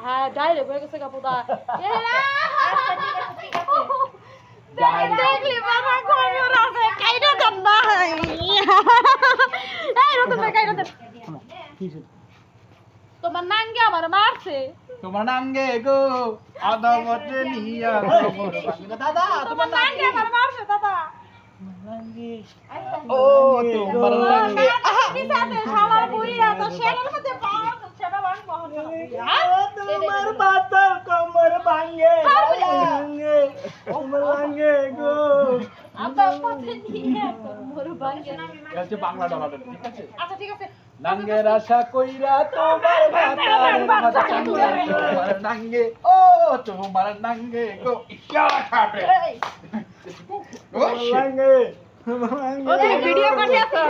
হ্যাঁ ডাইরেক্ট হয়ে গেছে কাপুদা দেখলি বাবা খবর আছে কাইরা দেন না এই রতন ভাই কাইরা দেন তোমার নাঙ্গে আমার মারছে তোমার নাঙ্গে গো আদাবতে নিয়া খবর দাদা তোমার নাঙ্গে আমার মারছে দাদা ও তোমার নাঙ্গে নিসাতে শালার বুড়িরা তো শেরের মধ্যে পাওয়া তো সেটা বাং বহন তোমার বাতার কমর ভাঙে ভাঙে তোমার নাঙ্গে গো আদাবতে নিয়া মোর ভাঙ্গে এটা বাংলা ডলার ঠিক আছে আচ্ছা ঠিক আছে নাঙ্গের আশা কইরা তোমার বাতার তোমার নাঙ্গে ও তোমার নাঙ্গে গো ইশারা খাবে ও নাঙ্গে ওরে ভিডিও করতে আছে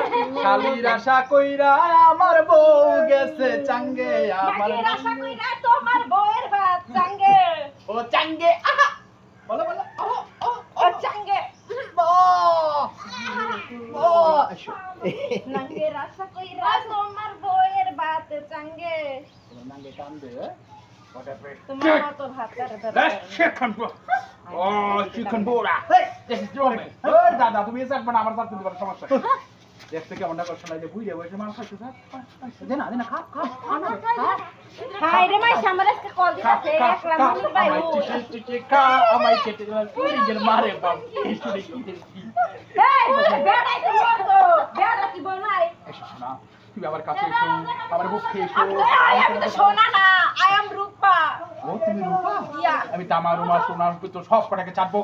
খালির আশা কইরা আমার বউ গেছে চাঙ্গে আমার নাকি আশা কইরা তোমার বউয়ের বাত চাঙ্গে ও চাঙ্গে আহা বলো বলো ও চাঙ্গে নাঙ্গে আশা কইরা তোমার বউয়ের বাত চাঙ্গে নাঙ্গে কান্দে তোমার মতো ভাত করে ও চিকেন বোরা this is your man দাদা তুমি এসে একবার আমার সাথে দিবার সমস্যা দেখতে কেমন না করছ না যে বুইরে বসে মাল খাইছো স্যার দে না খা হাই রে মাই সামনে আজকে কল দিতাছে একলা মনির ভাই ও খা আমায় কেটে দিলাম পুরি মারে বাপ এই শুনে কি দেখি এই বেড়াই তো মতো বেড়া কি বনাই এসো না তুমি আবার কাছে এসো আমার বুকে এসো আমি তো সোনা না আই এম রূপা ও তুমি রূপা ইয়া আমি তামা রুমা সোনার তো সব কটাকে চাটবো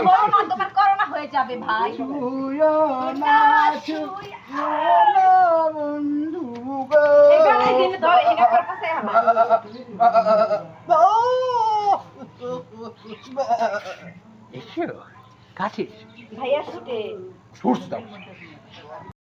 করোনা তোমার করোনা হয়ে যাবে ভাই ছুঁয়ো না বন্ধু গো এই বেড়াই দিন ধরে এনে কর কাছে আমার এসো কাছে ভাইয়া শুটে সুরস দাও